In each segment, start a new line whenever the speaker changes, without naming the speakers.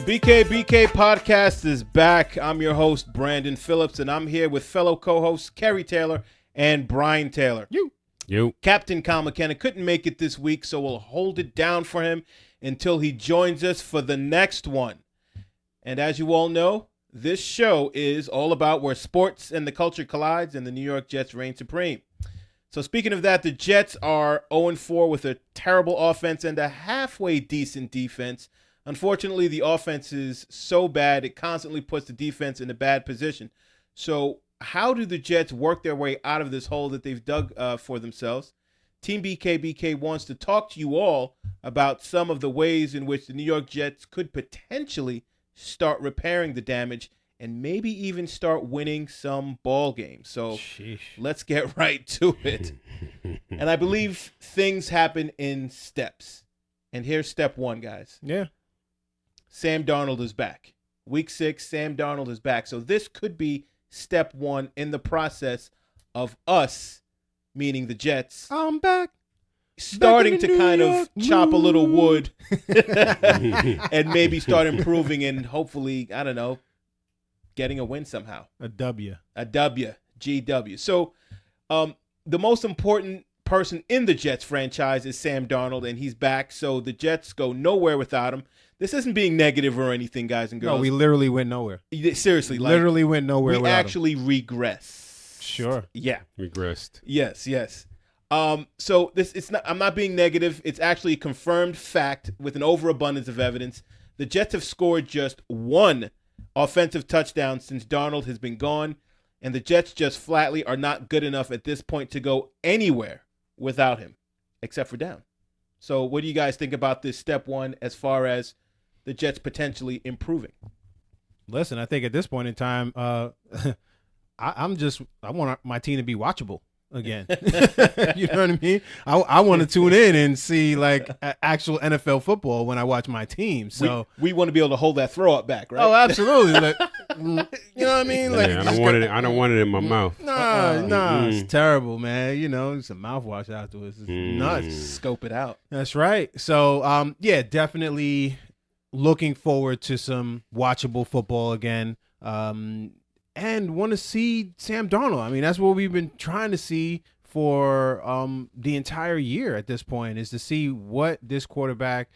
The BKBK podcast is back. I'm your host, Brandon Phillips, and I'm here with fellow co-hosts Kerry Taylor and Brian Taylor.
You.
Captain Kyle McKenna couldn't make it this week, so we'll hold it down for him until he joins us for the next one. And as you all know, this show is all about where sports and the culture collides, and the New York Jets reign supreme. So speaking of that, the Jets are 0-4 with a terrible offense and a halfway decent defense. Unfortunately, the offense is so bad, it constantly puts the defense in a bad position. So how do the Jets work their way out of this hole that they've dug for themselves? Team BKBK wants to talk to you all about some of the ways in which the New York Jets could potentially start repairing the damage and maybe even start winning some ball games. So Let's get right to it. And I believe things happen in steps. And here's step one, guys.
Yeah.
Sam Darnold is back. Week 6, Sam Darnold is back. So this could be step one in the process of us, meaning the Jets,
I'm back.
starting to kind of chop a little wood and maybe start improving and hopefully, I don't know, getting a win somehow.
A W.
GW. So the most important person in the Jets franchise is Sam Darnold, and he's back. So the Jets go nowhere without him. This isn't being negative or anything, guys and girls.
No, we literally went nowhere.
Seriously,
Literally went nowhere
we
without
actually regress.
Sure.
Yeah.
Regressed.
Yes. So I'm not being negative. It's actually a confirmed fact with an overabundance of evidence. The Jets have scored just one offensive touchdown since Darnold has been gone, and the Jets just flatly are not good enough at this point to go anywhere without him, except for down. So what do you guys think about this step one as far as the Jets potentially improving?
Listen, I think at this point in time, I want my team to be watchable again. You know what I mean? I want to tune in and see like actual NFL football when I watch my team. So
we want to be able to hold that throw up back, right?
Oh, absolutely. Like, you know what I mean? Like,
I don't want it in my mouth.
Nah, it's terrible, man. You know, it's a mouthwash afterwards. It's nuts.
Scope it out.
That's right. So, yeah, definitely looking forward to some watchable football again. And want to see Sam Darnold. I mean, that's what we've been trying to see for the entire year at this point, is to see what this quarterback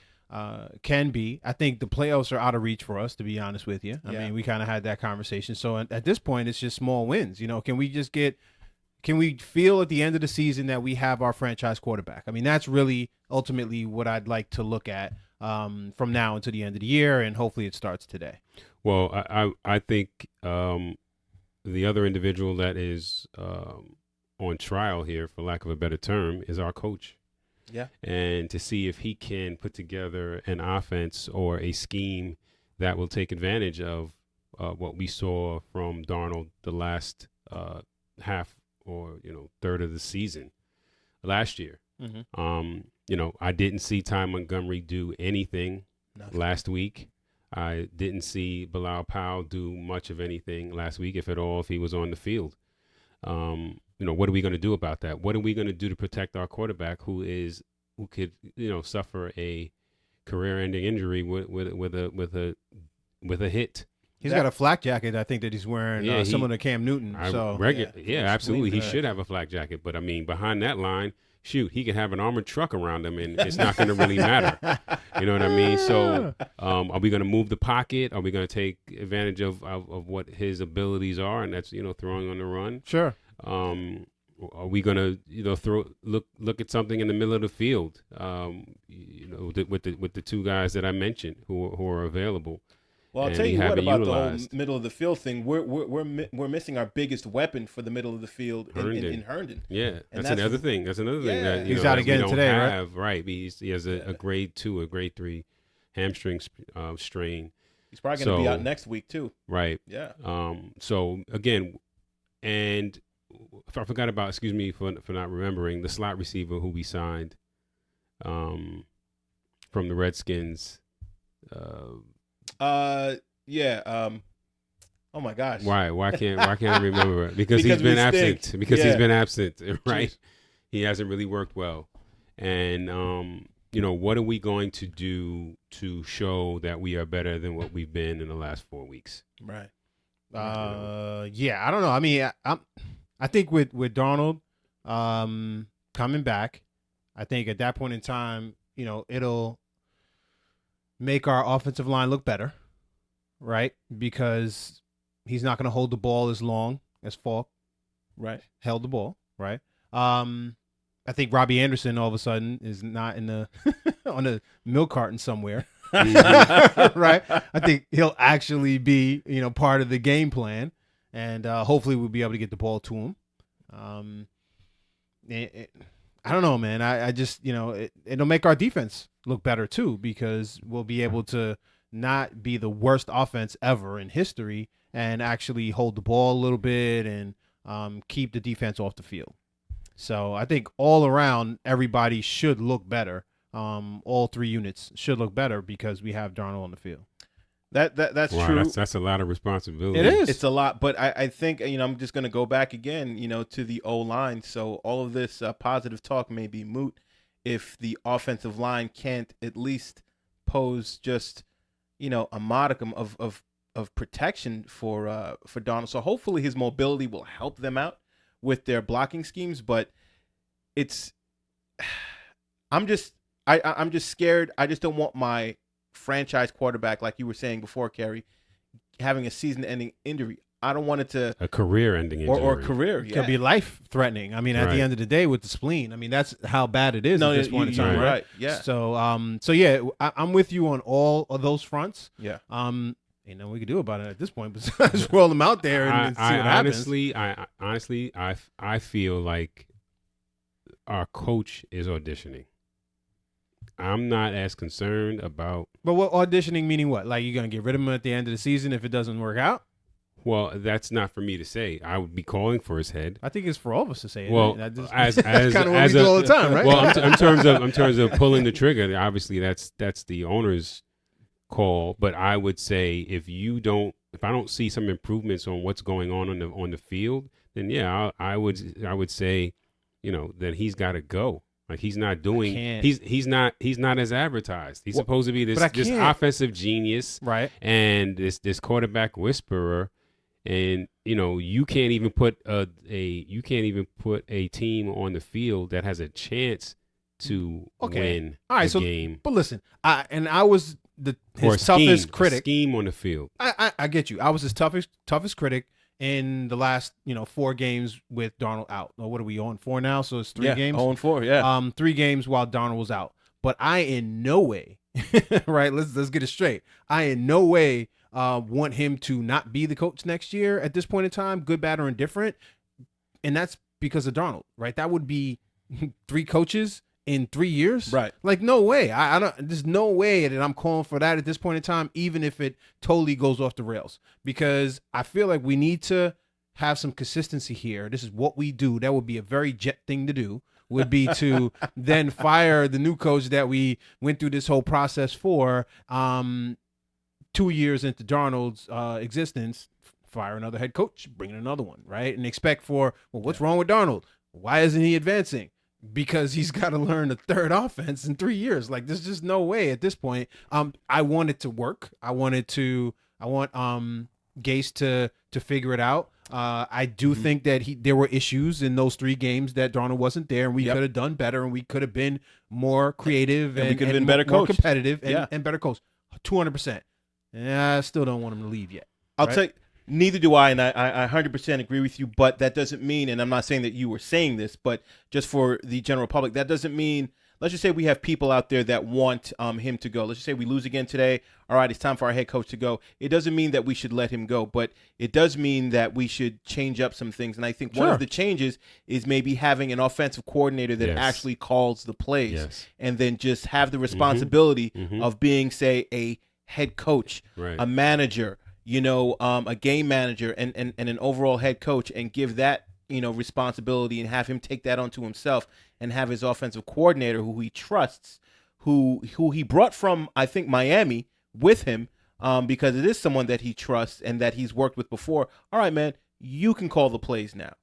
can be. I think the playoffs are out of reach for us, to be honest with you. I mean, we kind of had that conversation. So at this point, it's just small wins. You know, can we feel at the end of the season that we have our franchise quarterback? I mean, that's really ultimately what I'd like to look at from now until the end of the year, and hopefully it starts today.
Well, I think the other individual that is on trial here, for lack of a better term, is our coach.
Yeah.
And to see if he can put together an offense or a scheme that will take advantage of what we saw from Darnold the last half or third of the season last year.
Mm-hmm.
I didn't see Ty Montgomery do anything
Nothing.
last week. I didn't see Bilal Powell do much of anything last week, if at all, if he was on the field. What are we going to do about that? What are we going to do to protect our quarterback who could suffer a career-ending injury with a hit?
He's got a flak jacket, I think, that he's wearing similar to Cam Newton.
Absolutely. He should have a flak jacket. But, I mean, behind that line, shoot, he could have an armored truck around him, and it's not going to really matter. You know what I mean? So are we going to move the pocket? Are we going to take advantage of what his abilities are, and that's, throwing on the run?
Sure.
Are we going to, look at something in the middle of the field, with the two guys that I mentioned who are available?
Well, I'll tell you what about the whole middle of the field thing. We're missing our biggest weapon for the middle of the field in Herndon.
Yeah, that's another thing. That's another thing that
he's out again today,
right? He has a grade 2 or grade 3 hamstring strain.
He's probably going to be out next week too.
Right.
Yeah.
So again, and I forgot about. Excuse me for not remembering the slot receiver who we signed, from the Redskins.
Oh my gosh.
Why can't I remember it? Because he's been absent. Because he's been absent, right? He hasn't really worked well. And what are we going to do to show that we are better than what we've been in the last 4 weeks?
Right.
Yeah, I don't know. I mean, I think with Darnold coming back, I think at that point in time, it'll make our offensive line look better, right? Because he's not going to hold the ball as long as Falk held the ball, right? I think Robbie Anderson all of a sudden is not in the on a milk carton somewhere, right? I think he'll actually be, part of the game plan, and hopefully we'll be able to get the ball to him. I don't know, man. I just, it'll make our defense look better too, because we'll be able to not be the worst offense ever in history and actually hold the ball a little bit and keep the defense off the field. So I think all around, everybody should look better. All three units should look better because we have Darnold on the field.
That's
wow,
true.
That's a lot of responsibility.
It is.
It's a lot, but I think I'm just going to go back again, to the O-line. So all of this positive talk may be moot if the offensive line can't at least pose just a modicum of protection for Darnold. So hopefully his mobility will help them out with their blocking schemes, but I'm just scared. I just don't want my franchise quarterback, like you were saying before, Kerry, having a season-ending injury. I don't want it to
a career-ending injury
or career.
It could be life-threatening. I mean, at the end of the day, with the spleen, I mean, that's how bad it is at this point in time, right?
Yeah.
So yeah, I'm with you on all of those fronts.
Yeah.
Ain't nothing we can do about it at this point besides roll them out there and see what happens.
Honestly, I feel like our coach is auditioning. I'm not as concerned about.
But what auditioning meaning what? Like you're gonna get rid of him at the end of the season if it doesn't work out?
Well, that's not for me to say. I would be calling for his head.
I think it's for all of us to say it.
Well,
that's kind of what we do all the time, right?
Well, in terms of pulling the trigger, obviously that's the owner's call. But I would say if I don't see some improvements on what's going on the field, then yeah, I would say, that he's got to go. Like he's not doing. He's not as advertised. He's supposed to be this offensive genius,
right?
And this quarterback whisperer. And you can't even put a team on the field that has a chance to win the game.
But listen, I was his toughest critic.
Scheme on the field.
I get you. I was his toughest critic in the last 4 games with Darnold out. What are we on 4 now? So it's 3 games.
0-4, yeah.
3 games while Darnold was out. But I in no way, right? Let's get it straight. I in no way want him to not be the coach next year at this point in time, good, bad, or indifferent. And that's because of Darnold, right? That would be 3 coaches in 3 years.
Right. Like,
no way. I don't, there's no way that I'm calling for that at this point in time, even if it totally goes off the rails, because I feel like we need to have some consistency here. This is what we do. That would be a very Jet thing to do, would be to then fire the new coach that we went through this whole process for, 2 years into Darnold's existence, fire another head coach, bring in another one, right? And expect what's wrong with Darnold? Why isn't he advancing? Because he's got to learn a third offense in 3 years. Like, there's just no way at this point. I want it to work. I want Gase to figure it out. I do think that there were issues in those 3 games that Darnold wasn't there, and we could have done better, and we could have been more creative and we could have been better, more competitive, and better coached. 200%. Yeah, I still don't want him to leave yet.
I'll tell you, neither do I, and I 100% agree with you, but that doesn't mean, and I'm not saying that you were saying this, but just for the general public, that doesn't mean, let's just say we have people out there that want him to go. Let's just say we lose again today. All right, it's time for our head coach to go. It doesn't mean that we should let him go, but it does mean that we should change up some things. And I think one of the changes is maybe having an offensive coordinator that actually calls the plays and then just have the responsibility of being, say, a head coach, a manager, a game manager, and an overall head coach, and give that responsibility and have him take that onto himself, and have his offensive coordinator, who he trusts, who he brought from, I think, Miami with him, because it is someone that he trusts and that he's worked with before. All right, man, you can call the plays now,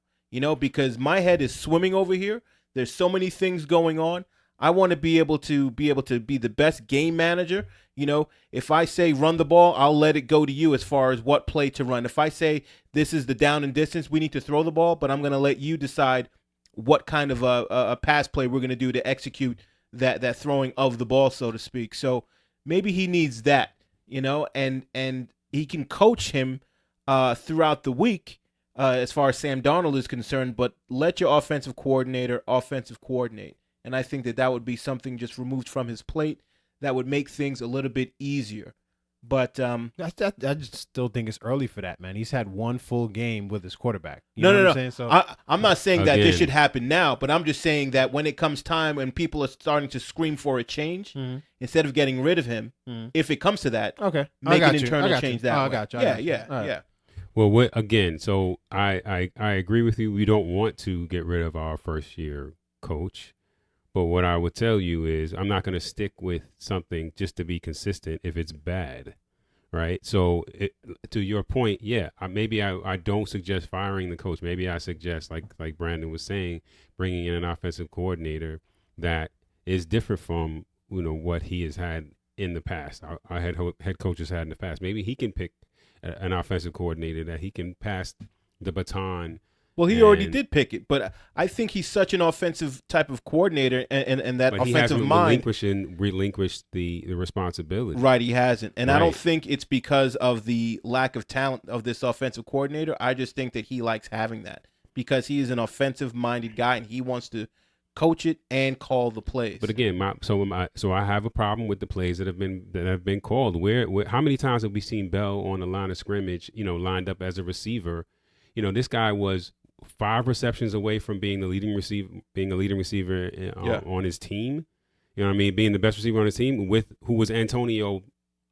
because my head is swimming over here. There's so many things going on. I want to be able to be the best game manager. You know, if I say run the ball, I'll let it go to you as far as what play to run. If I say this is the down and distance, we need to throw the ball, but I'm going to let you decide what kind of a pass play we're going to do to execute that throwing of the ball, so to speak. So maybe he needs that, you know, and he can coach him throughout the week as far as Sam Darnold is concerned, but let your offensive coordinate. And I think that would be something just removed from his plate that would make things a little bit easier. But
I just still think it's early for that, man. He's had one full game with his quarterback. You
no.
know what I'm saying? So
I'm not saying that this
Again.
should happen now, but I'm just saying that when it comes time and people are starting to scream for a change, instead of getting rid of him, if it comes to that,
okay,
make an internal change that way.
I got you.
Yeah.
Well, again, so I agree with you. We don't want to get rid of our first year coach. But what I would tell you is I'm not going to stick with something just to be consistent if it's bad, right? So to your point, maybe I don't suggest firing the coach. Maybe I suggest, like Brandon was saying, bringing in an offensive coordinator that is different from what he has had in the past. Our head coaches had in the past. Maybe he can pick an offensive coordinator that he can pass the baton.
Well, he already did pick it, but I think he's such an offensive type of coordinator and that
but
offensive
he
mind.
Relinquished the responsibility.
Right, he hasn't. And I
Right.
don't think it's because of the lack of talent of this offensive coordinator. I just think that he likes having that because he is an offensive-minded guy and he wants to coach it and call the plays.
But again, so I have a problem with the plays that have been called. Where how many times have we seen Bell on the line of scrimmage, lined up as a receiver? This guy was 5 receptions away from being a leading receiver on his team. You know what I mean? Being the best receiver on his team who was Antonio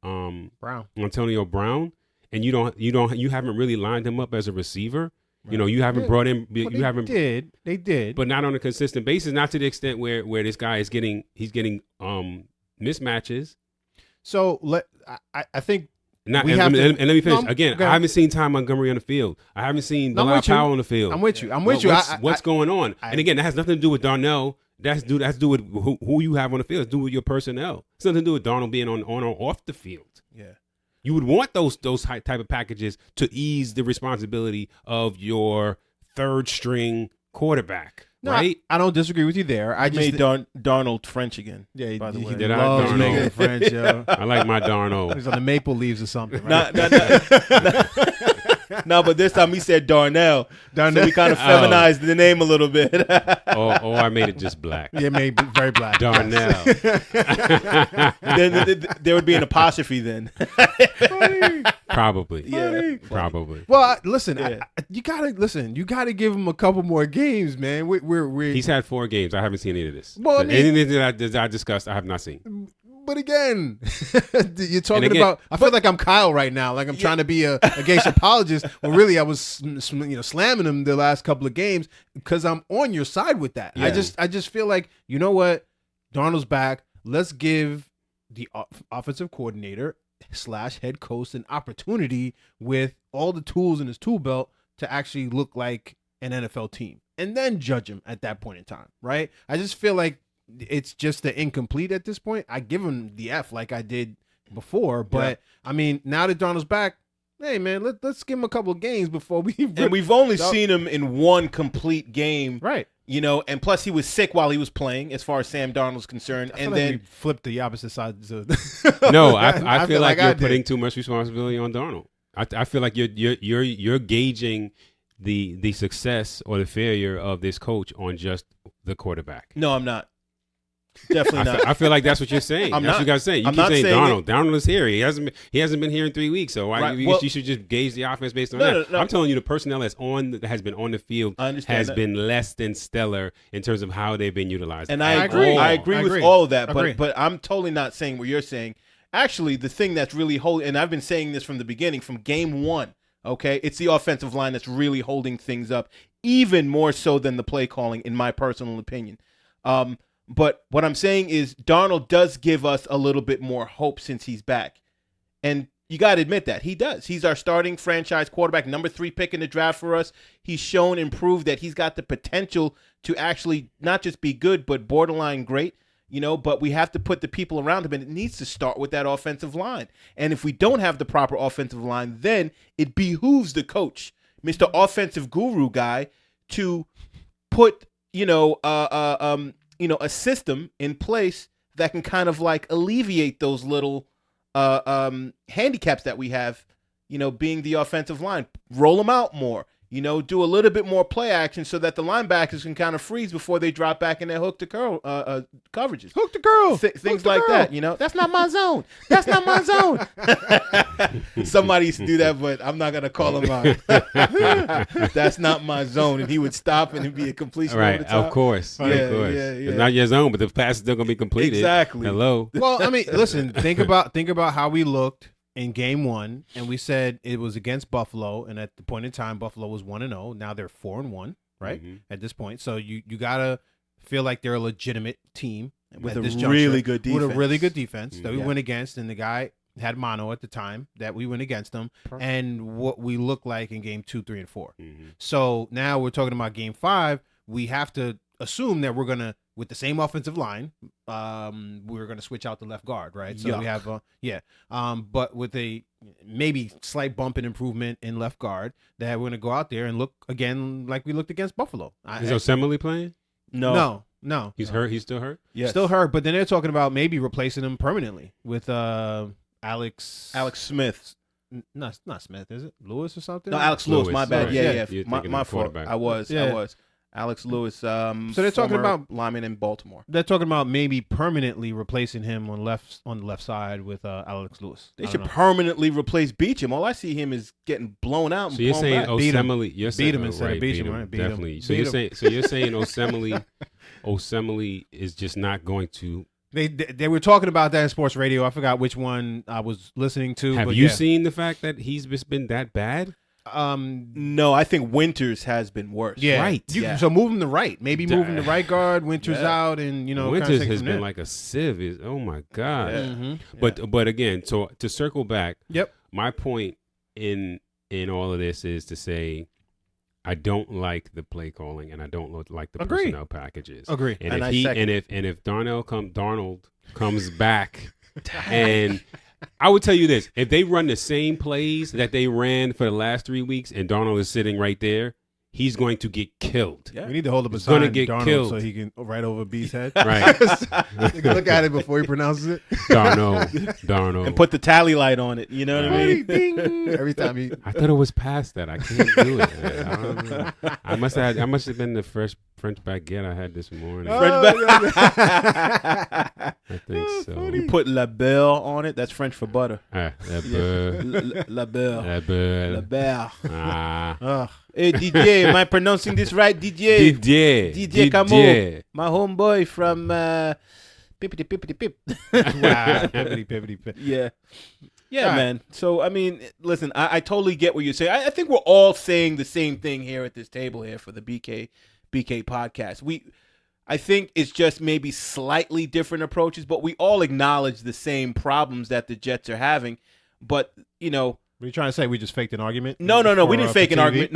Brown. And you haven't really lined him up as a receiver. Right. You haven't brought in.
They did,
but not on a consistent basis. Not to the extent where this guy is getting mismatches.
So I think.
And let me finish. I haven't seen Ty Montgomery on the field. I haven't seen Bilal Powell on the field.
I'm with you.
What's going on? And again, that has nothing to do with Darnell. That's to do with who you have on the field. It's to do with your personnel. It's nothing to do with Darnold being on or off the field.
Yeah.
You would want those type of packages to ease the responsibility of your third string quarterback.
No,
right?
I don't disagree with you there. I
made Darnold French again.
Yeah,
by the way.
Did I Darnold
French? Yo.
I like my Darnold.
He's on the maple leaves or something. Right?
No, but this time he said Darnell. So we kind of feminized the name a little bit.
Oh, I made it just black.
Yeah, made it very black.
Darnell.
Then there would be an apostrophe then.
Probably.
Yeah.
Probably.
Well, listen, you gotta give him a couple more games, man.
He's had 4 games. I haven't seen any of this.
Well,
anything that I discussed, I have not seen.
But again, you're talking about. I feel like I'm Kyle right now. Like I'm trying to be a gangster apologist. When really I was, slamming him the last couple of games because I'm on your side with that.
Yeah.
I just feel like, you know what, Darnold's back. Let's give the offensive coordinator / head coach an opportunity with all the tools in his tool belt to actually look like an NFL team, and then judge him at that point in time. Right? I just feel like it's just the incomplete at this point. I give him the F like I did before, but I mean, now that Darnold's back, hey man, let's give him a couple of games before we.
And we've only seen him in one complete game,
right?
And plus he was sick while he was playing, as far as Sam Darnold's concerned. And then
we flipped the opposite sides.
No, I feel like you're putting too much responsibility on Darnold. I feel like you're gauging the success or the failure of this coach on just the quarterback.
No, I'm not. Definitely not.
I feel like that's what you're saying. That's what you guys saying. You keep saying Darnold. Darnold is here. He hasn't been here in 3 weeks. So you should just gauge the offense based on that. No. I'm telling you, the personnel that has been on the field has been less than stellar in terms of how they've been utilized.
And I agree with all of that. But I'm totally not saying what you're saying. Actually, the thing that's really holding, and I've been saying this from the beginning, from game 1. Okay, it's the offensive line that's really holding things up, even more so than the play calling, in my personal opinion. But what I'm saying is Darnold does give us a little bit more hope since he's back. And you got to admit that. He does. He's our starting franchise quarterback, number 3 pick in the draft for us. He's shown and proved that he's got the potential to actually not just be good, but borderline great. but we have to put the people around him, and it needs to start with that offensive line. And if we don't have the proper offensive line, then it behooves the coach, Mr. Offensive Guru guy, to put, a system in place that can kind of like alleviate those little handicaps that we have, being the offensive line. Roll them out more. Do a little bit more play action so that the linebackers can kind of freeze before they drop back in their hook to curl coverages.
Hook to curl.
Things like that, That's not my zone. That's not my zone. Somebody used to do that, but I'm not going to call him out. That's not my zone. And he would stop and it'd be a completion over the top.
Of course.
Yeah,
of course.
yeah.
It's not your zone, but the pass is still going to be completed.
Exactly.
Hello.
Well, I mean, listen, think about how we looked in game 1, and we said it was against Buffalo, and at the point in time, Buffalo was 1-0. Now they're 4-1, right?
Mm-hmm.
At this point, so you gotta feel like they're a legitimate team
with
at
a
this
really
juncture,
good defense.
With a really good defense that we
Yeah.
went against, and the guy had mono at the time that we went against them, and what we looked like in game 2, 3, and 4.
Mm-hmm.
So now we're talking about game 5. We have to assume that we're gonna, with the same offensive line, we're gonna switch out the left guard, right? So we have, but with a maybe slight bump in improvement in left guard, that we're gonna go out there and look again like we looked against Buffalo.
Is Osemele playing?
No.
He's hurt. He's still hurt.
Yes.
Still hurt. But then they're talking about maybe replacing him permanently with Alex
Smith.
No, it's not Smith, is it? Lewis or something?
No, Alex Lewis. My bad.
Right.
Yeah.
You're
My
thinking of
fault.
quarterback.
I was. Alex Lewis. So
they're talking about
lineman in Baltimore.
They're talking about maybe permanently replacing him on the left side with Alex Lewis.
They should permanently replace Beecham. All I see him is getting blown out and
So you're
blown
saying
back.
Osemele? You're saying
Beat him instead of Beecham, right? Beat him.
Definitely. So
Beat
you're
him.
saying. So you're saying Osemele is just not going to.
They were talking about that in sports radio. I forgot which one I was listening to.
Have
but
you
yeah.
seen the fact that he's just been that bad?
No, I think Winters has been worse.
Yeah,
Right.
So move him to right. Maybe move him to right guard. Winters
Yeah.
out, and
Winters
take it
has
from
been
there.
like a sieve. Oh my god.
Yeah.
Mhm.
But again, so to circle back,
Yep.
my point in all of this is to say I don't like the play calling and I don't like the
Agree.
personnel packages.
Agree.
And,
And I
if he
second.
and if Darnold comes back and I would tell you this, if they run the same plays that they ran for the last 3 weeks and Darnold is sitting right there, he's going to get killed.
Yeah.
We need to hold up a
He's gonna
sign
get
Darnold
killed.
so he can right over B's head.
Right.
You can look at it before he pronounces it.
Darnold.
And put the tally light on it. You know what I mean?
Ding. Every time he.
I thought it was past that. I can't do it. I don't know. I must have been the French baguette I had this morning. I think so.
You put La Belle on it. That's French for butter.
Ah, that bird.
La Belle.
That
La
bird.
Belle.
Ah.
Ugh.
Hey, Didier, am I pronouncing this right? Didier
Didier.
Camus, my homeboy from Pippity Pippity Pip.
Wow. Pippity pip.
Yeah. Yeah,
All right.
man. So, I mean, listen, I totally get what you're saying. I think we're all saying the same thing here at this table here for the BKBK podcast. I think it's just maybe slightly different approaches, but we all acknowledge the same problems that the Jets are having. But,
What are you trying to say? We just faked an argument?
No. We didn't fake an
for TV?
argument.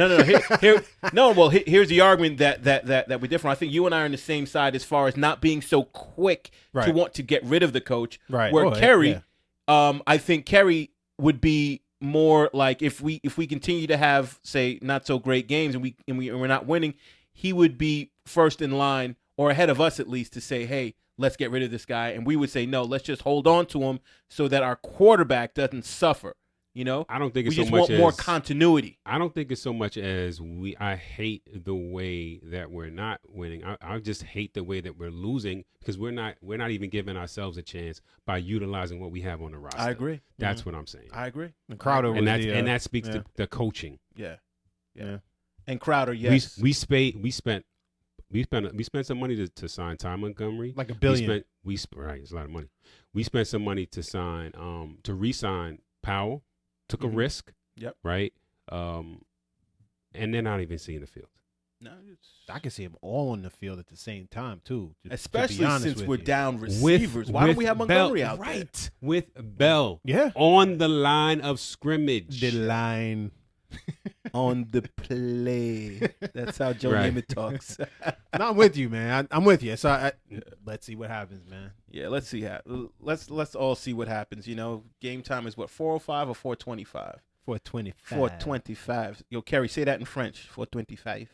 No. Here's the argument that we're different. I think you and I are on the same side as far as not being so quick to
Right.
want to get rid of the coach.
Right.
Where
Oh, yeah,
Kerry,
yeah.
I think Kerry would be more like if we continue to have, say, not so great games and we're not winning, he would be first in line or ahead of us at least to say, hey, let's get rid of this guy. And we would say, no, let's just hold on to him so that our quarterback doesn't suffer.
I don't think
We
it's so
just
much
want
as
more continuity.
I don't think it's so much as I hate the way that we're not winning. I just hate the way that we're losing because we're not even giving ourselves a chance by utilizing what we have on the roster.
I agree.
That's what I'm saying.
I agree.
And Crowder was
And that speaks
yeah.
to the coaching.
Yeah.
Yeah.
And Crowder, yes.
We spent some money to sign Ty Montgomery.
like $1 billion.
Right, it's a lot of money. We spent some money to sign to re-sign Powell. Took a risk.
Yep.
Right. And they're not even seeing the field.
No,
I can see them all on the field at the same time too. to be
especially
honest
since
with
we're
you.
down receivers. Why don't we have Montgomery out there?
Right. With Bell
Yeah.
on the line of scrimmage.
The line.
on the play. That's how Joe
Right.
Namath talks.
No, I'm with you, man. I'm with you. So let's see what happens, man.
Yeah, let's see let's all see what happens. Game time is what, 4:05 or 4:25?
425.
4:25. Yo, Kerry, say that in French. 4:25.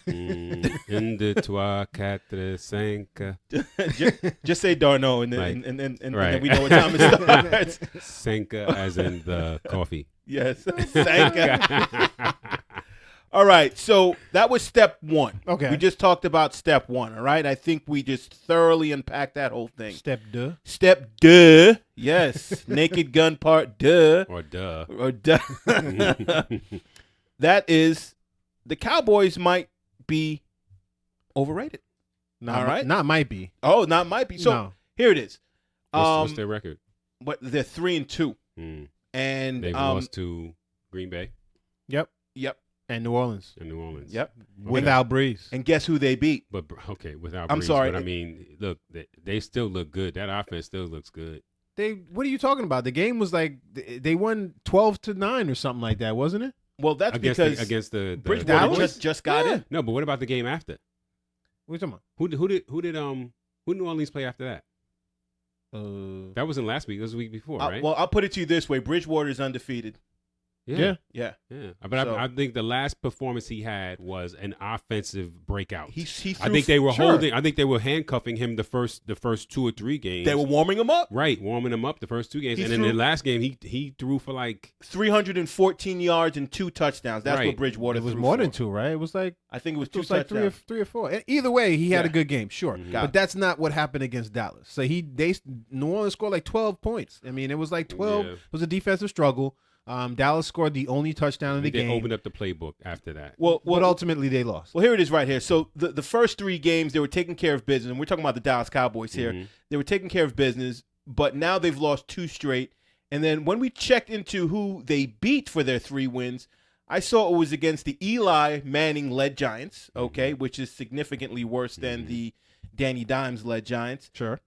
Un, deux, trois, quatre, cinq.
Just say Darno, and then
Like,
and then
right.
we know what time it starts.
Cinq as in the coffee.
Yes, Sanka. All right, so that was step one.
Okay.
We just talked about step one. All right, I think we just thoroughly unpacked that whole thing.
Step 2.
Step duh, yes, Naked Gun part duh
Or duh.
or duh. That is, the Cowboys might be overrated.
Not,
All right.
Not might be.
Oh, not might be. So
No.
here it is.
What's their record?
But they're 3-2,
Mm.
and
They've lost to Green Bay
Yep.
Yep,
And New Orleans.
and New Orleans.
yep.
Without Breeze.
And guess who they beat?
But okay, without
I'm
Breeze,
sorry.
But I mean, look, they still look good. That offense still looks good.
What are you talking about? The game was like they won 12-9 or something like that, wasn't it?
Well, that's
Against
because
against the
Bridgewater
Dallas?
just got
Yeah.
in.
No, but what about the game after?
What are you talking
Who did New Orleans play after that?
about?
That wasn't last week. That was the week before, right?
Well, I'll put it to you this way: Bridgewater is undefeated.
Yeah.
Yeah,
Yeah. But
So-
I think the last performance he had was an offensive breakout.
he threw.
I think they were
sure.
holding. I think they were handcuffing him the first 2 or 3 games.
They were warming him up.
right, warming him up the first 2 games,
He
and then the
threw-
last game he threw for like
314 yards and 2 touchdowns. That's
Right.
what Bridgewater
It was
threw
more
for.
than 2, right? It was like
I think it was
it
2
was like
touchdowns.
three or 4. Either way, he had a
Yeah.
good game, sure.
Mhm.
But that's not what happened against Dallas. So New Orleans scored like 12 points. I mean, it was like 12.
Yeah.
It was a defensive struggle. Dallas scored the only touchdown in the
they
game.
opened up the playbook after that.
Well,
But ultimately, they lost.
Well, here it is right here. So the first 3 games, they were taking care of business. And we're talking about the Dallas Cowboys here.
Mhm.
They were taking care of business, but now they've lost 2 straight. And then when we checked into who they beat for their 3 wins, I saw it was against the Eli Manning-led Giants, okay, which is significantly worse than the Danny Dimes-led Giants.
Sure.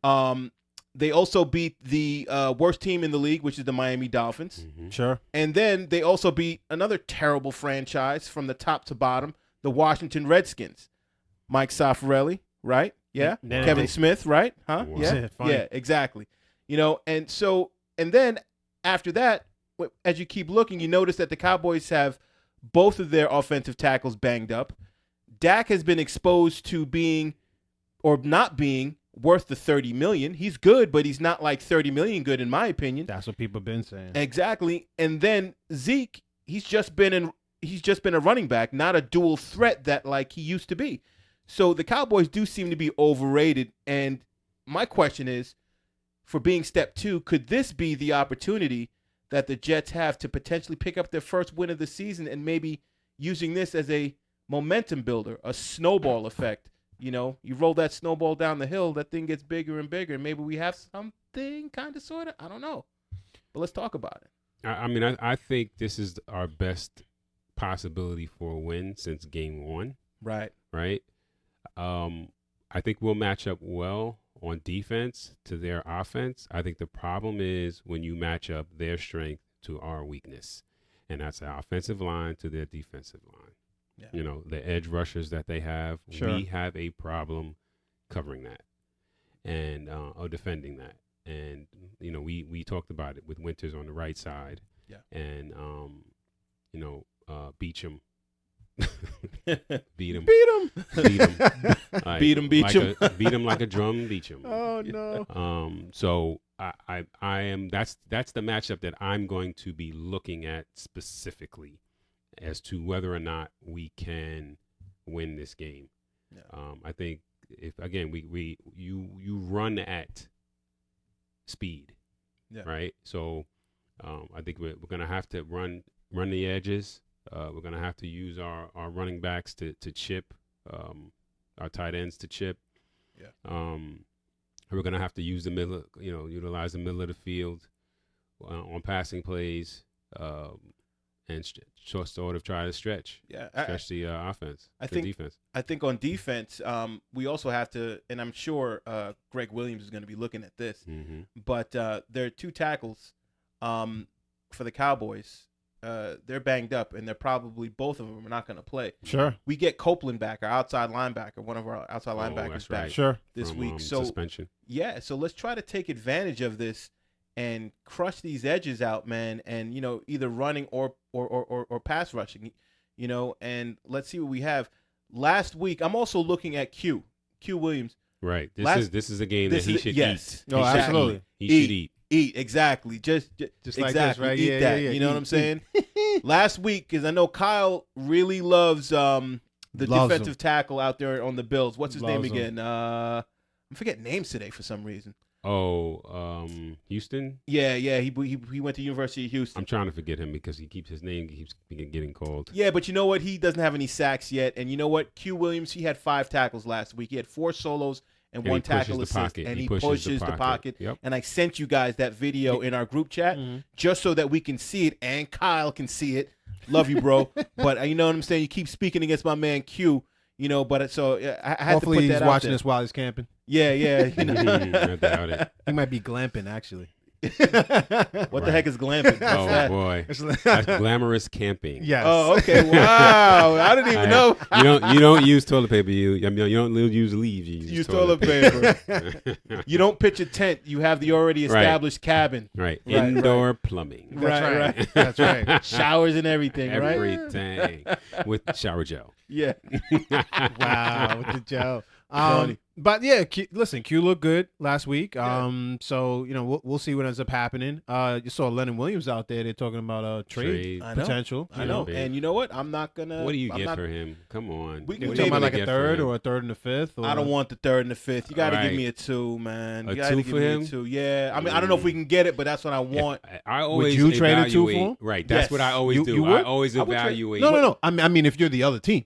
They also beat the worst team in the league, which is the Miami Dolphins.
Mhm.
Sure.
And then they also beat another terrible franchise from the top to bottom, the Washington Redskins. Mike Saffarelli, right? Yeah.
Then
Kevin
they-
Smith, right? Huh?
Wow.
Yeah.
Funny.
Yeah, exactly. And then after that, as you keep looking, you notice that the Cowboys have both of their offensive tackles banged up. Dak has been exposed to being or not being worth the $30 million. He's good, but he's not like $30 million good in my opinion.
That's what people have been saying.
Exactly. And then Zeke, he's just been a running back, not a dual threat that like he used to be. So the Cowboys do seem to be overrated. And my question is, for being step 2, could this be the opportunity that the Jets have to potentially pick up their first win of the season and maybe using this as a momentum builder, a snowball effect? You roll that snowball down the hill, that thing gets bigger and bigger, and maybe we have something kind of, sort of, I don't know. But let's talk about it.
I mean, I think this is our best possibility for a win since game 1.
Right.
Right. I think we'll match up well on defense to their offense. I think the problem is when you match up their strength to our weakness, and that's the offensive line to their defensive line.
Yeah.
The edge rushers that they have,
Sure.
we have a problem covering that and or defending that. And we talked about it with Winters on the right side.
Yeah.
And Beachum. Beat him.
Beat him.
Beat him. Like,
Beat 'em, beat 'em.
beat him like a drum, beat him.
Oh no.
So I am that's the matchup that I'm going to be looking at specifically as to whether or not we can win this game.
Yeah.
I think if again you run at speed,
Yeah.
right? So I think we're gonna have to run the edges. We're gonna have to use our running backs to chip, our tight ends to chip.
Yeah.
We're gonna have to use the middle, utilize the middle of the field on passing plays, and sort of try to stretch
Yeah.
the offense,
I
the
think-
defense.
I think on defense, we also have to, and I'm sure Greg Williams is going to be looking at this,
Mm-hmm.
but there are 2 tackles for the Cowboys they're banged up, and they're probably both of them are not going to play.
Sure.
We get Copeland back, our outside linebacker, one of our outside linebackers
that's
back
right.
Sure.
this
From,
week. So
suspension.
yeah, so let's try to take advantage of this and crush these edges out, man, and either running or pass rushing, and let's see what we have. Last week, I'm also looking at Q Williams.
Right. This is a game that he should
yes.
eat.
Oh,
He should
absolutely.
eat. He should eat.
Eat, exactly. Just
like
exactly.
this, right?
Eat
Yeah,
that.
yeah, yeah.
You know what
Eat,
I'm saying? Last week, because I know Kyle really loves the
Loves
defensive
him.
tackle out there on the Bills. What's his name
Loves him.
again? I'm forgetting names today for some reason.
Houston.
Yeah. He went to University of Houston.
I'm trying to forget him because his name keeps getting called.
Yeah, but you know what? He doesn't have any sacks yet. And you know what? Q Williams, he had 5 tackles last week. He had 4 solos and
And
1
he pushes
tackle
the
assist.
pocket.
And
He
he
pushes
pushes
the
the
pocket.
pocket.
Yep.
And I sent you guys that video in our group chat just so that we can see it and Kyle can see it. Love you, bro. But you know what I'm saying? You keep speaking against my man Q. But so I had
Hopefully
to put that
he's
out
watching
there.
this while he's camping.
Yeah.
I doubt it.
He might be glamping, actually.
What the heck is glamping? What's
Oh
that?
boy, that's glamorous camping.
Yes.
Oh, okay. Wow. I didn't even know.
You don't use toilet paper. You don't use leaves. You
Use toilet paper. You don't pitch a tent. You have the already established cabin.
Right.
Right,
Indoor plumbing.
Right.
That's right.
Showers and everything, right?
Everything with shower gel.
Yeah.
Wow, with the gel.
Funny.
But yeah, listen, Q looked good last week. So we'll see what ends up happening. You saw Lennon Williams out there. They're talking about a trade
I know.
potential.
I know.
big.
And you know what? I'm not gonna.
What do you
I'm
get
not-
for him? Come on.
We
You're
can
talking about like
What do
a
you get for
third
him?
or a third and a fifth. Or...
I don't want the 3rd and the 5th. You got to give
Right.
me a 2, man.
A
You gotta
2
give
for
me
him?
a 2. Yeah. I mean, I don't know if we can get it, but that's what I want.
I always
you trade a 2 for
evaluate.
him?
Right. That's
Yes.
what I always do.
You
I
would?
always
I would trade-
evaluate.
No. I mean, if you're the other team.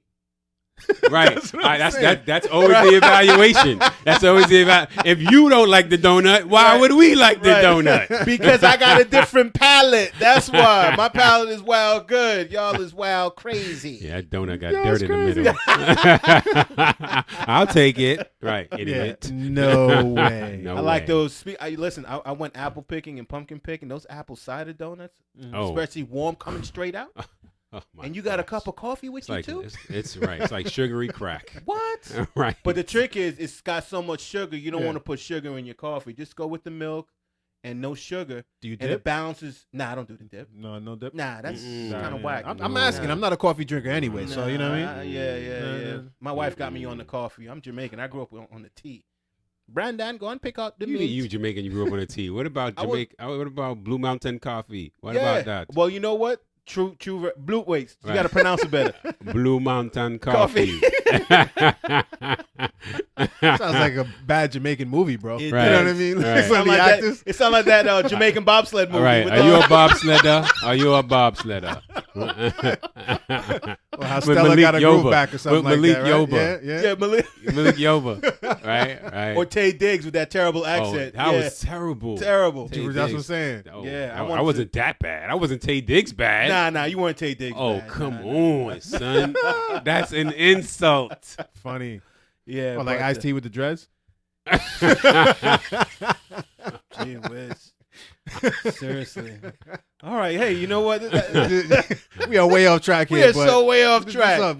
Right.
That's what I'm saying.
That's always the evaluation. That's always the If you don't like the donut, why would we like the
Right.
donut?
Because I got a different palate. That's why. My palate is wild good. Y'all is wild crazy.
Yeah, that donut got
That's
dirt in the middle. I'll take it. Right, idiot.
No way.
No
I like
way.
those. Listen, I went apple picking and pumpkin picking. Those apple cider donuts,
Oh.
especially warm, coming straight out.
Oh, my
And you got a
gosh.
cup of coffee with
It's
you
like
too.
it's right. It's like sugary crack.
What?
Right.
But the trick is, it's got so much sugar. You don't
Yeah.
want to put sugar in your coffee. Just go with the milk and no sugar,
Do you
and it
dip?
balances. Nah, I don't do the dip.
No dip.
Nah, that's
Mm-mm.
kind of whack.
I'm asking. I'm not a coffee drinker anyway, so you know what I
Nah,
mean.
Yeah.
Nah.
My wife got me on the coffee. I'm Jamaican. I grew up on the tea. Brandon, go and pick out the mint.
You Jamaican, you grew up on a tea. What about
I was-
Jamaica? What about Blue Mountain coffee? What
Yeah.
about that?
Well, you know what? True. Blue. Wait, you
Right.
got to pronounce it better.
Blue Mountain
Coffee.
coffee.
Sounds like a bad Jamaican movie, bro.
It
You
Right.
know what I mean?
Right.
Some of the
like that,
actors.
it sounds like that Jamaican bobsled movie.
All right.
with
Are you a bobsledder? Are you a bobsledder?
Or how
With
Stella
Malik
got a groove
Yoba.
back or something
With
like
Malik
that, right?
Yoba.
Yeah.
Yeah, Malik.
Malik Yoba. Right.
Or Tay Diggs with that terrible accent.
Oh, that
yeah.
was terrible.
terrible.
Tay
That's what I'm
Diggs.
saying.
Oh,
Yeah, I
I,
want
wasn't that bad. I wasn't Tay Diggs bad.
Nah, you weren't Tay Diggs.
Oh,
bad.
come
Nah.
on, son. That's an insult.
Funny.
Yeah,
Well, like
but,
Ice T with the dreads.
Gee whiz. Seriously. All right. Hey, you know what?
We are way off track
We
here.
are
but
so way off
what's
track.
up?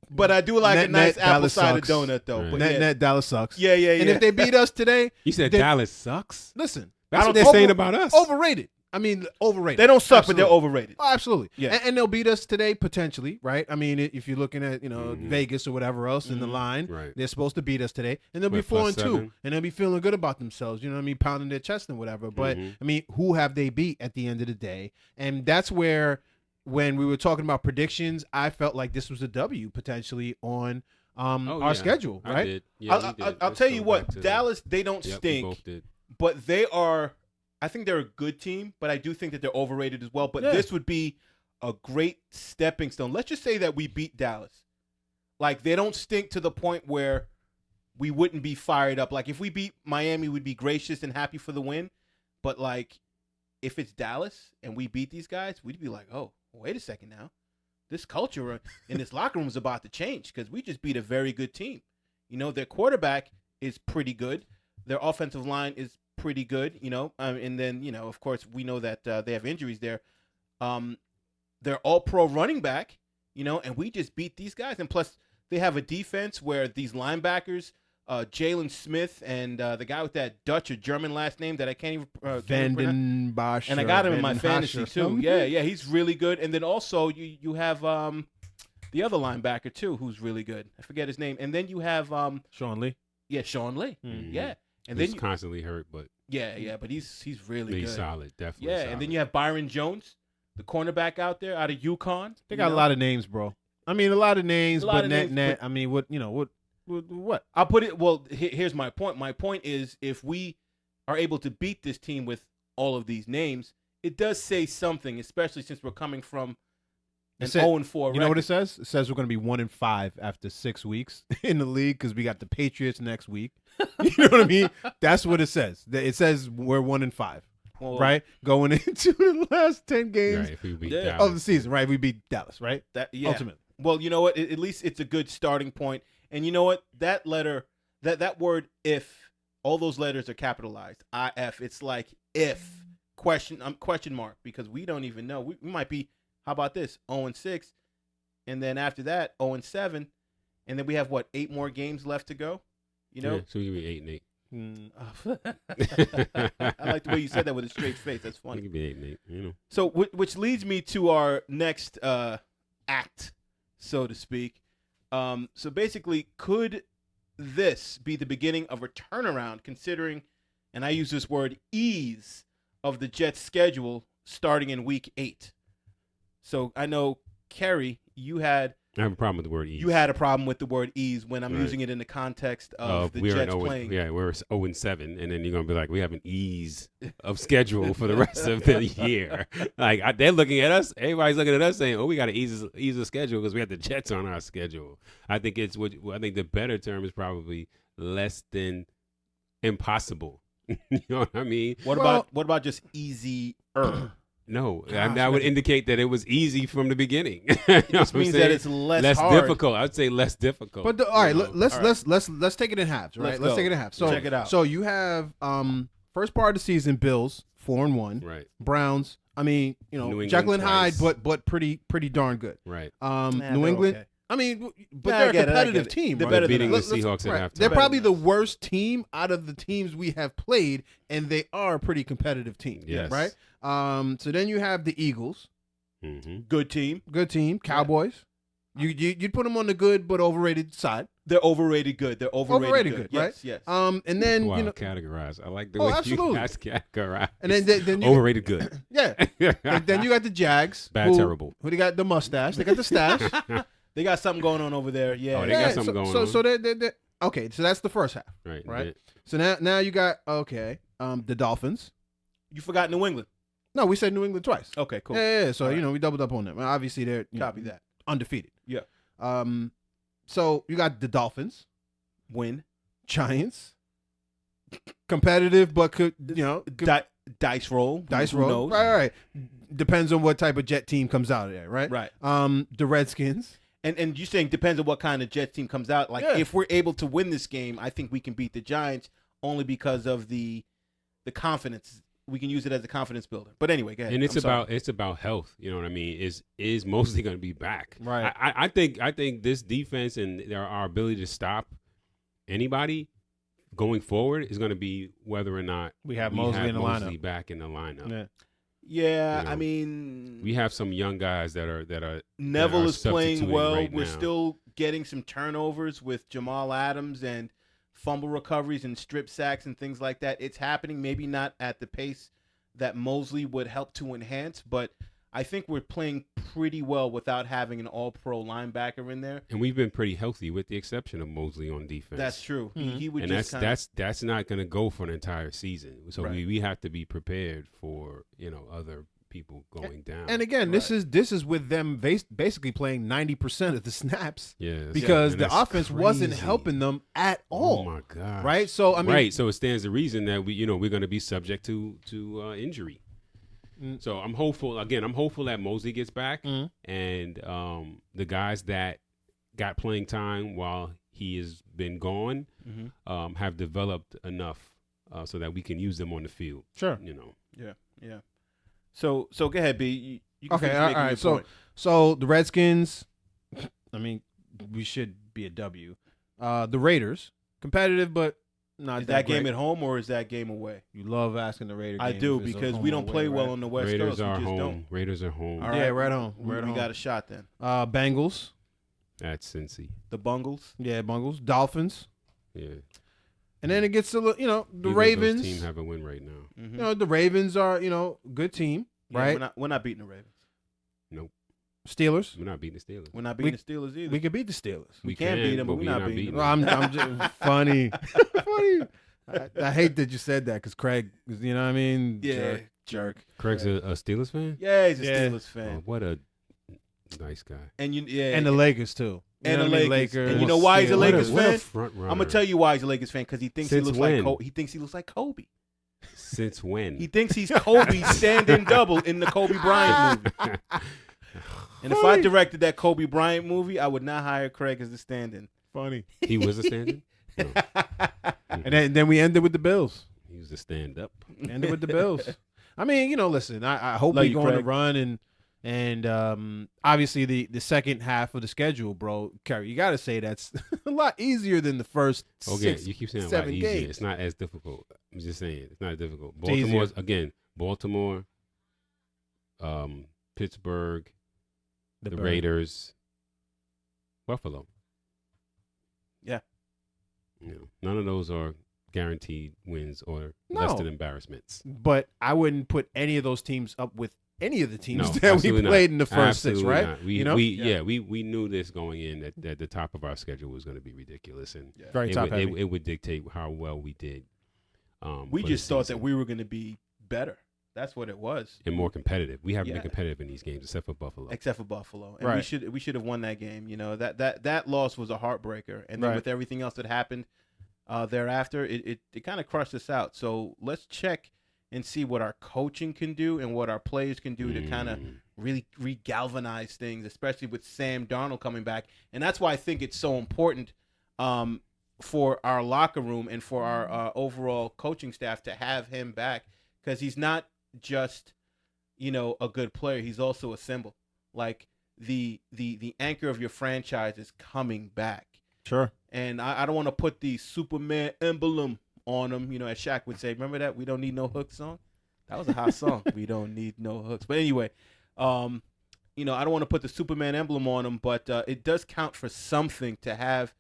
But
I do like
Net-
a nice
net,
apple
Dallas
cider
sucks.
donut, though.
Right.
But
net
yeah.
net Dallas sucks.
Yeah.
And if they beat us today,
You said
They-
Dallas sucks?
listen.
That's
I
what
don't-
they're saying about us.
Overrated. I mean, overrated.
they don't suck, but
Absolutely.
they're overrated.
Oh, absolutely.
Yeah.
And they'll beat us today potentially, right? I mean, if you're looking at
Mhm.
Vegas or whatever else in the line,
Right.
they're supposed to beat us today, and they'll be
With
4-2,
+7.
and they'll be feeling good about themselves. You know what I mean? Pounding their chest and whatever. But
Mhm.
I mean, who have they beat at the end of the day? And that's where, when we were talking about predictions, I felt like this was a W potentially on
Oh,
our
yeah.
schedule,
I
right?
did. Yeah, we did.
I'll
Let's
tell
go
you
back
what,
to that.
Dallas, they don't
Yep, we
stink,
both did.
but they are. I think they're a good team, but I do think that they're overrated as well. But
Yeah.
this would be a great stepping stone. Let's just say that we beat Dallas. Like, they don't stink to the point where we wouldn't be fired up. Like, if we beat Miami, we'd be gracious and happy for the win. But, like, if it's Dallas and we beat these guys, we'd be like, oh, wait a second now. This culture in this locker room is about to change because we just beat a very good team. You know, their quarterback is pretty good. Their offensive line is pretty good, and then, of course, we know that they have injuries there. they're all pro running back, and we just beat these guys. And plus, they have a defense where these linebackers, Jalen Smith and the guy with that Dutch or German last name that I can't even pronounce.
Vanden Bosch.
And I got him in my fantasy too. Yeah, he's really good. And then also you have the other linebacker too, who's really good. I forget his name. And then you have
Sean Lee.
Yeah, Sean Lee.
Mhm.
Yeah, and
He's
then
constantly hurt, but
but he's really
he's
good.
solid, definitely.
Yeah,
solid.
and then you have Byron Jones, the cornerback out there out of UConn.
They got a lot of names, bro. I mean, a lot of names,
A lot
but
of
net.
names,
I mean, what?
I'll put it. Well, here's my point. My point is, if we are able to beat this team with all of these names, it does say something, especially since we're coming from an 0-4.
You know what it says? It says we're going to be 1-5 after 6 weeks in the league because we got the Patriots next week. You know what I mean? That's what it says. It says we're 1-5, right? Going into the last 10 games
if we beat
Yeah.
Dallas.
of the season, right? We beat Dallas, right? Ultimately.
Well, you know what? At least it's a good starting point. And you know what? That letter, that word "if," all those letters are capitalized. IF. It's like if question mark because we don't even know. We might be. How about this? 0-6, and then after that 0-7, and then we have 8 more games left to go.
Yeah, so we can be 8-8.
I like the way you said that with a straight face. That's funny.
We can be 8-8.
So, which leads me to our next act, so to speak. So basically, could this be the beginning of a turnaround, considering, and I use this word, ease of the Jets' schedule starting in Week 8? So I know, Kerry, I have
a problem with the word ease.
You had a problem with the word ease when I'm
Right.
using it in the context of the
we're
Jets
0,
playing.
Yeah, we're 0-7, and then you're gonna be like, we have an ease of schedule for the rest of the year. Like they're looking at us, everybody's looking at us saying, "Oh, we got to ease the schedule because we have the Jets on our schedule." I think I think the better term is probably less than impossible. You know what I mean?
What about just easier?
No,
Gosh,
that would indicate that it was easy from the beginning.
It just means that it's less hard.
difficult. I'd say less difficult.
But all right,
you know?
let's take it in halves, right?
Let's
Let's
go.
take it in halves. So
Check it out.
So you have first part of the season, Bills 4-1,
Right,
Browns. I mean,
New England
Jekyll and Hyde,
twice.
but pretty darn good.
right.
New
they're
England.
okay.
I mean, but
Yeah, I
they're a
get it, I
competitive
get it.
team.
They're
right?
better than
beating the
us.
Seahawks at halftime.
They're
Better
probably
than
the worst team out of the teams we have played, and they are a pretty competitive team.
Yes.
Right. So then you have the Eagles,
Mm-hmm.
Good team.
good team. Cowboys. You'd put them on the good but overrated side.
They're overrated good. They're overrated good.
right?
Yes.
And then
Wow,
you know,
categorize. I like the
Oh,
way
absolutely.
you guys categorize.
and then you
overrated good.
yeah. And then you got the Jags.
Bad, terrible.
Who they got the mustache? They got the stash.
They got something going on over there. Yeah.
Oh, they got something going on.
So they're okay. So that's the first half.
Right.
Right. So now you got the Dolphins.
You forgot New England.
No, we said New England twice.
Okay, cool.
Yeah. So
All right.
we doubled up on them. Obviously they're
Copy that.
undefeated.
Yeah.
So you got the Dolphins,
Win.
Giants, competitive, but could
Dice roll.
dice
Who
roll.
knows?
Right. Depends on what type of Jet team comes out of there. Right.
Right.
The Redskins.
And you're saying depends on what kind of Jets team comes out. Like
Yeah.
if we're able to win this game, I think we can beat the Giants only because of the confidence. We can use it as a confidence builder. But anyway, go ahead.
And
I'm sorry.
it's about health. You know what I mean? Is mostly going to be back.
Right.
I think this defense and our ability to stop anybody going forward is going to be whether or not
We have Mosley in the
Mosley
lineup.
back in the lineup.
Yeah.
Yeah,
You know,
I mean,
We have some young guys that are
Neville
are
is playing
substituting
well.
right
We're
now.
still getting some turnovers with Jamal Adams and fumble recoveries and strip sacks and things like that. It's happening, maybe not at the pace that Mosley would help to enhance, but I think we're playing pretty well without having an all-pro linebacker in there.
and we've been pretty healthy with the exception of Mosley on defense.
That's true.
Mhm.
He would
And
just
that's not going to go for an entire season. So
Right.
we have to be prepared for other people going down.
And again, this is with them basically playing 90% of the snaps
yes.
because
And
the
that's
offense wasn't
crazy.
helping them at
Oh
all.
my god!
Right? So I mean,
right. So it stands to reason that we're going to be subject to injury.
Mm.
So I'm hopeful. Again, I'm hopeful that Mosley gets back,
Mhm.
and the guys that got playing time while he has been gone
Mhm.
have developed enough so that we can use them on the field.
sure.
You know.
Yeah. So go ahead, B. You can
Okay,
finish
all
making your
right.
point.
So the Redskins, I mean, we should be a W. The Raiders, competitive, but not
Is that game
great.
at home or is that game away?
You love asking the Raider.
I
game
do
if it's a
because
home
we
or
don't
away,
play well
right?
on the West
Raiders
Coast.
are
We just
home.
don't.
Raiders are home.
All right,
Yeah, right home.
We,
Right
we
home.
got a shot then.
Bengals.
At Cincy.
The Bungles.
Yeah, Bengals. Dolphins.
Yeah.
And then it gets a little, the
Neither of those
Ravens.
teams have a win right now.
Mm-hmm.
The Ravens are, good team, right?
We're not beating the Ravens.
Nope.
Steelers.
We're not beating the Steelers.
We're not beating the Steelers either.
We could beat the Steelers.
We can beat them, but we're not beating them.
I'm just funny. Funny. I hate that you said that because Craig, you know what I mean?
Yeah, jerk.
Craig's a Steelers fan?
Yeah, he's a
Yeah.
Steelers fan.
Oh, what a nice guy.
And yeah,
And the Lakers too. You
and
know
the
what I mean?
Lakers. And you know why he's a
Steelers.
Lakers
what a
fan?
front runner.
I'm gonna tell you why he's a Lakers fan because he thinks
Since
he looks
when?
like he thinks he looks like Kobe.
Since when?
He thinks he's Kobe stand-in double in the Kobe Bryant movie. And if I directed that Kobe Bryant movie, I would not hire Craig as the stand-in.
Funny.
He was a stand-in? No.
And then we ended with the Bills.
He was a stand-up.
Ended with the Bills. I mean, listen, I hope
Love
we
you,
go on a
Craig.
run and obviously the second half of the schedule, bro. Kerry, you got to say that's a lot easier than the first
Okay,
6,
you keep saying a lot
7
easier.
games.
It's not as difficult. I'm just saying it's not difficult.
It's easier.
Baltimore's again. Baltimore, Pittsburgh, the
Bird.
Raiders, Buffalo.
Yeah.
None of those are guaranteed wins or
No.
less than embarrassments.
But I wouldn't put any of those teams up with any of the teams
No,
that we
absolutely
played
not.
in the first
Absolutely
6, right?
not. We,
You know?
we knew this going in that the top of our schedule was going to be ridiculous, and
Very
it
top
would,
heavy.
it would dictate how well we did.
We
for the
just thought that
season.
we were going to be better. That's what it was.
and more competitive. We haven't
Yeah.
been competitive in these games except for Buffalo.
Except for Buffalo, and
Right.
we should have won that game. That loss was a heartbreaker, and then
Right.
with everything else that happened thereafter, it kind of crushed us out. So let's check and see what our coaching can do and what our players can do to kind of really re-galvanize things, especially with Sam Darnold coming back. And that's why I think it's so important for our locker room and for our overall coaching staff to have him back, because he's not just a good player. He's also a symbol. Like the anchor of your franchise is coming back.
Sure.
And I don't want to put the Superman emblem on him, as Shaq would say. Remember that "We Don't Need No Hooks" song? That was a hot song. We don't need no hooks. But anyway, I don't want to put the Superman emblem on him, but it does count for something to have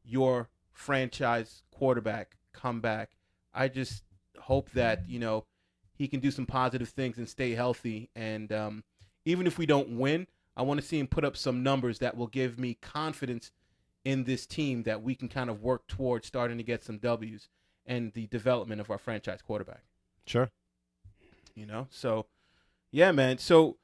your franchise quarterback come back. I just hope that he can do some positive things and stay healthy. And even if we don't win, I want to see him put up some numbers that will give me confidence in this team that we can kind of work towards starting to get some W's and the development of our franchise quarterback.
Sure.
So yeah, man. So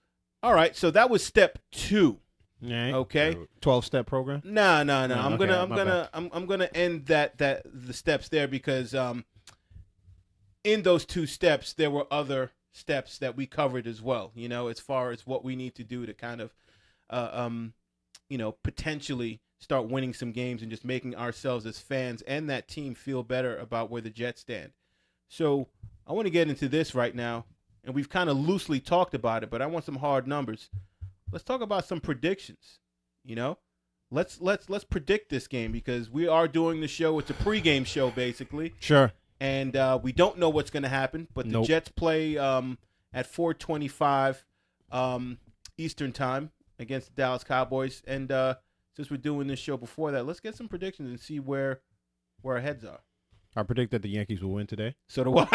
all right, so that was step 2.
Yeah.
Okay.
12-step program.
No. I'm
okay,
gonna end the steps there because in those 2 steps there were other steps that we covered as well. As far as what we need to do to kind of potentially start winning some games and just making ourselves as fans and that team feel better about where the Jets stand. So I want to get into this right now, and we've kind of loosely talked about it, but I want some hard numbers. Let's talk about some predictions. Let's predict this game because we are doing the show. It's a pregame show basically,
Sure.
and we don't know what's going to happen. But the
Nope.
Jets play at 4:25 Eastern time against the Dallas Cowboys, and since we're doing this show before that, let's get some predictions and see where our heads are.
I predict that the Yankees will win today.
So do I.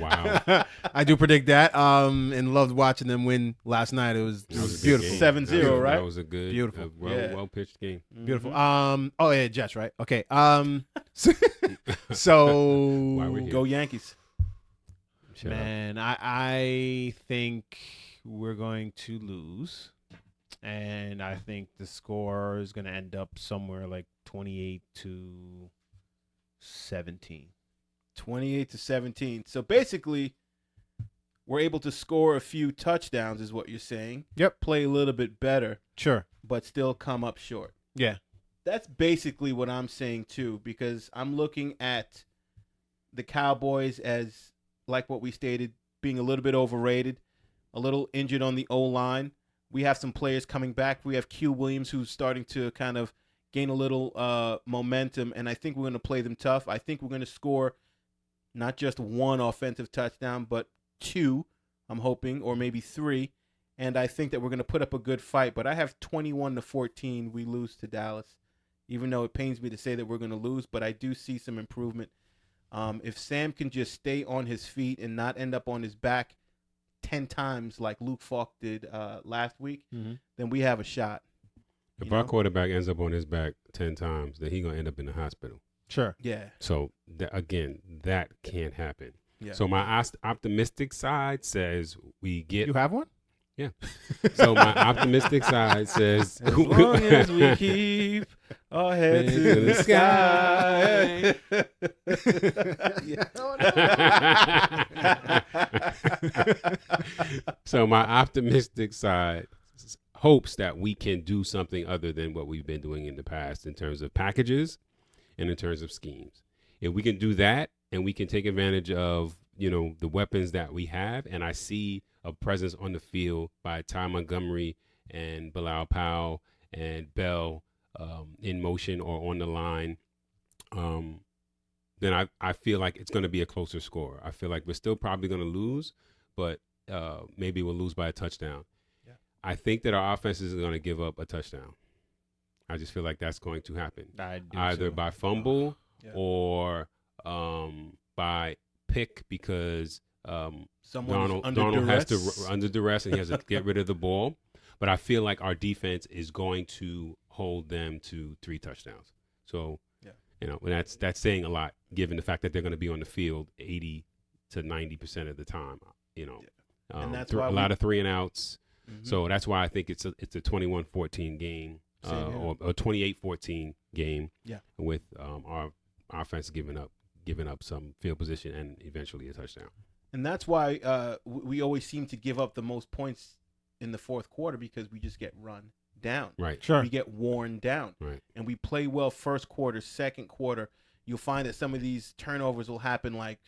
Wow.
I do predict that. And loved watching them win last night. It was
That was a good
beautiful.
game.
7-0, right?
That was a good,
Beautiful.
well pitched game.
Beautiful.
Mhm.
Oh yeah, Jets, right? Okay. So
Why we're here.
Go Yankees.
Shut up.
man, I think we're going to lose, and I think the score is going to end up somewhere like 28-17.
28-17. So basically, we're able to score a few touchdowns, is what you're saying.
Yep.
Play a little bit better,
Sure.
but still come up short.
Yeah.
That's basically what I'm saying too, because I'm looking at the Cowboys as, like what we stated, being a little bit overrated. a little injured on the O-line. We have some players coming back. We have Q Williams, who's starting to kind of gain a little momentum, and I think we're going to play them tough. I think we're going to score not just one offensive touchdown, but 2, I'm hoping, or maybe 3. And I think that we're going to put up a good fight. But I have 21-14. We lose to Dallas, even though it pains me to say that we're going to lose. But I do see some improvement. If Sam can just stay on his feet and not end up on his back 10 times like Luke Falk did last week, then we have a shot.
If our quarterback ends up on his back 10 times, then he's going to end up in the hospital.
Sure.
Yeah.
So, again, that can't happen.
Yeah.
So my optimistic side says we get...
You have one?
Yeah. So my optimistic side says...
As long as we keep our heads to the sky.
So my optimistic side hopes that we can do something other than what we've been doing in the past in terms of packages and in terms of schemes. If we can do that and we can take advantage of, the weapons that we have, and I see a presence on the field by Ty Montgomery and Bilal Powell and Bell in motion or on the line, then I feel like it's going to be a closer score. I feel like we're still probably going to lose, but maybe we'll lose by a touchdown. Yeah. I think that our offense is going to give up a touchdown. I just feel like that's going to happen. Either by fumble or by pick because Donald has to under duress and he has to get rid of the ball. But I feel like our defense is going to hold them to 3 touchdowns. So, that's saying a lot given the fact that they're going to be on the field 80 to 90% of the time.
And that's why
a lot of 3 and outs. Mm-hmm. So that's why I think it's a 21-14 game or a 28-14 game. Yeah. With our offense giving up some field position and eventually a touchdown.
And that's why we always seem to give up the most points in the fourth quarter because we just get run down.
Right.
Sure.
We get worn down.
Right.
And we play well first quarter, second quarter. You'll find that some of these turnovers will happen like,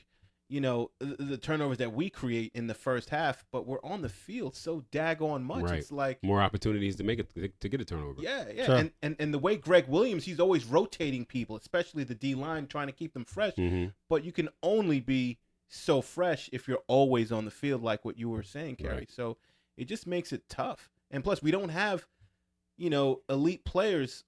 the turnovers that we create in the first half, but we're on the field so daggone much.
Right.
It's like
more opportunities to make it to get a turnover.
Yeah, yeah.
Sure.
And the way Greg Williams, he's always rotating people, especially the D line, trying to keep them fresh.
Mm-hmm.
But you can only be so fresh if you're always on the field, like what you were saying, Kerry.
Right.
So it just makes it tough. And plus, we don't have, elite players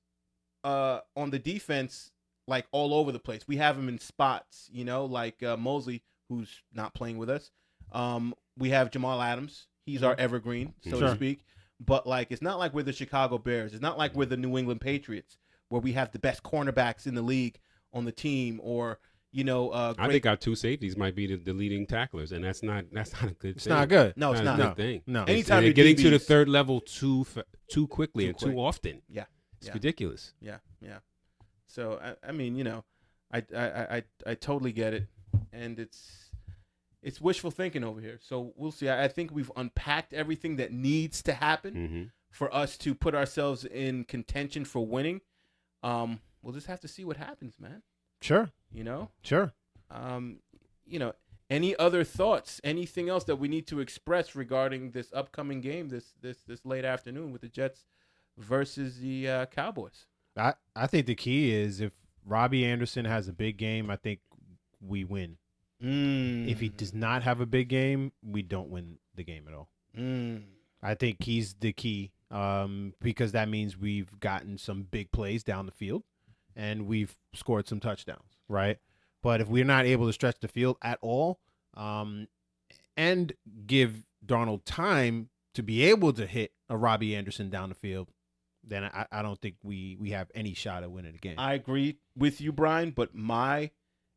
on the defense like all over the place. We have them in spots, like Mosley, who's not playing with us. We have Jamal Adams. He's our evergreen, so to speak. But, it's not like we're the Chicago Bears. It's not like we're the New England Patriots where we have the best cornerbacks in the league on the team or,
I think our 2 safeties might be the leading tacklers, and that's not a good thing.
It's not good.
No, it's not.
A good thing.
No.
Anytime
they're getting to the third level too quickly and
quick.
too often.
Yeah.
It's ridiculous.
Yeah, yeah. So, I mean, I totally get it. And it's wishful thinking over here. So we'll see. I think we've unpacked everything that needs to happen for us to put ourselves in contention for winning. We'll just have to see what happens, man.
Sure.
Sure. Any other thoughts? Anything else that we need to express regarding this upcoming game this late afternoon with the Jets versus the Cowboys?
I think the key is if Robbie Anderson has a big game, I think we win. If he does not have a big game, we don't win the game at all. I think he's the key because that means we've gotten some big plays down the field and we've scored some touchdowns, right? But if we're not able to stretch the field at all and give Darnold time to be able to hit a Robbie Anderson down the field, then I don't think we have any shot at winning the game.
I agree with you, Brian, but my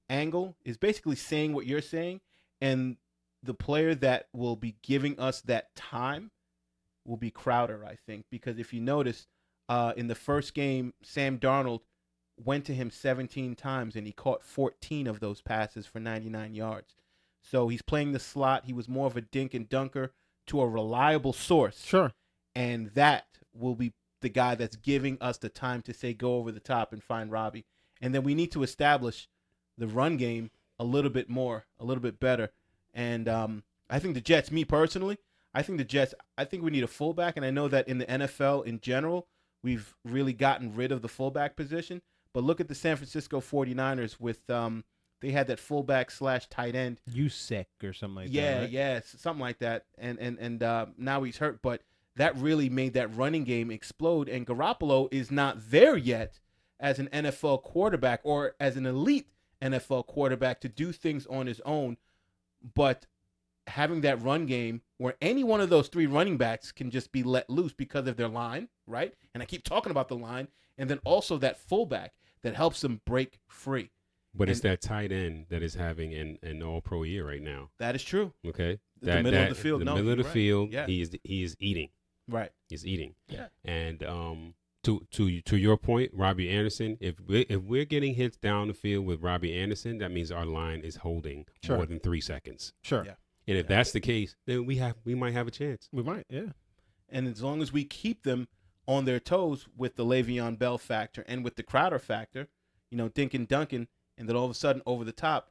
angle is basically saying what you're saying, and the player that will be giving us that time will be Crowder, I think, because if you notice, in the first game, Sam Darnold went to him 17 times, and he caught 14 of those passes for 99 yards. So he's playing the slot. He was more of a dink and dunker to a reliable source.
Sure.
And that will be the guy that's giving us the time to say go over the top and find Robbie. And then we need to establish the run game a little bit more, a little bit better. And I think the Jets, me personally, I think the Jets, I think we need a fullback, and I know that in the NFL in general, we've really gotten rid of the fullback position. But look at the San Francisco 49ers with they had that fullback / tight end.
Usek or something like that.
Yeah,
Right?
yeah, something like that. And now he's hurt, but that really made that running game explode. And Garoppolo is not there yet as an NFL quarterback or as an elite NFL quarterback to do things on his own. But having that run game where any one of those 3 running backs can just be let loose because of their line, right? And I keep talking about the line, and then also that fullback that helps them break free.
But it's that tight end that is having an All-Pro year right now.
That is true.
Okay,
The middle of the field.
The
No,
middle of the
you're right.
field.
Yeah.
He is eating.
Right.
He's eating.
Yeah.
And to your point, Robbie Anderson. If we're getting hits down the field with Robbie Anderson, that means our line is holding
Sure.
more than 3 seconds.
Sure.
Yeah.
And if that's the case, then we might have a chance.
We might. Yeah.
And as long as we keep them on their toes with the Le'Veon Bell factor and with the Crowder factor, Dink and Duncan, and then all of a sudden over the top,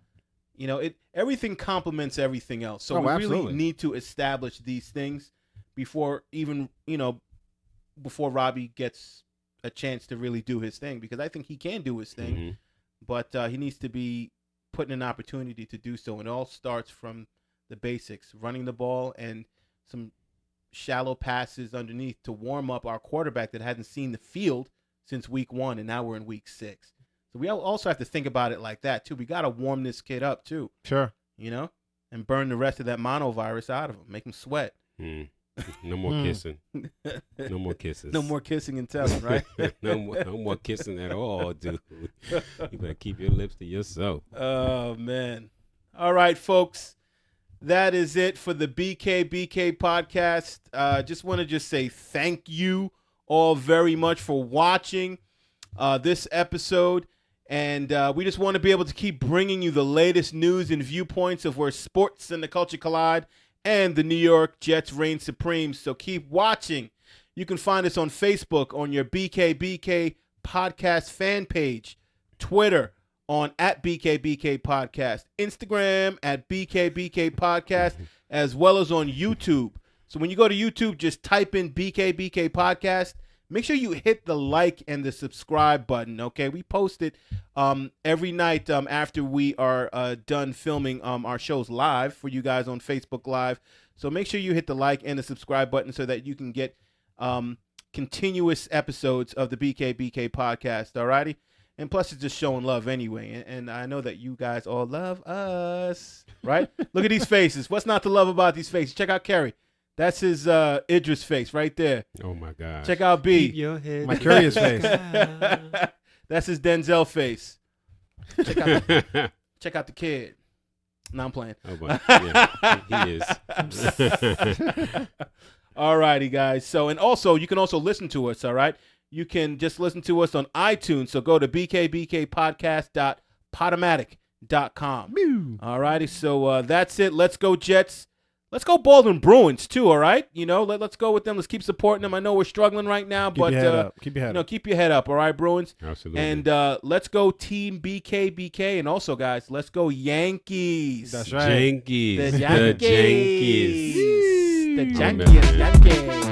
everything complements everything else. So we
absolutely.
really need to establish these things before even, before Robbie gets a chance to really do his thing, because I think he can do his thing,
Mhm.
but he needs to be put in an opportunity to do so. And it all starts from the basics, running the ball and some shallow passes underneath to warm up our quarterback that hadn't seen the field since week 1, and now we're in week 6. So we also have to think about it like that, too. We got to warm this kid up, too,
Sure.
and burn the rest of that monovirus out of him, make him sweat.
Mm. No more kissing. No more kisses.
No more kissing and telling, right?
no more kissing at all, dude. You better keep your lips to yourself.
Oh, man. All right, folks. That is it for the BKBK podcast. Just want to say thank you all very much for watching this episode. And we just want to be able to keep bringing you the latest news and viewpoints of where sports and the culture collide and the New York Jets reign supreme. So keep watching. You can find us on Facebook on your BKBK podcast fan page, Twitter on @BKBK podcast, Instagram @BKBK podcast, as well as on YouTube. So when you go to YouTube, just type in BKBK podcast. Make sure you hit the like and the subscribe button, okay? We post it every night after we are done filming our shows live for you guys on Facebook Live. So make sure you hit the like and the subscribe button so that you can get continuous episodes of the BKBK podcast, all righty? And plus, it's just showing love anyway. And I know that you guys all love us, right? Look at these faces. What's not to love about these faces? Check out Kerry. That's his Idris face right there.
Oh, my God.
Check out B.
Keep your head
My curious face.
That's his Denzel face. Check out the kid. No, I'm playing.
Oh, but, yeah, he is.
All righty, guys. So, and also, you can also listen to us, all right? You can just listen to us on iTunes. So go to bkbkpodcast.podomatic.com. All righty. So that's it. Let's go, Jets. Let's go Baldwin Bruins, too, all right? Let's go with them. Let's keep supporting them. I know we're struggling right now,
Keep
but
your head up. Keep your head up.
keep your head up, all right, Bruins?
Absolutely.
And let's go Team BKBK. And also, guys, let's go Yankees.
That's right.
Yankees.
The Yankees.
Yankees.
The
Oh,
Yankees.
man.
Yankees.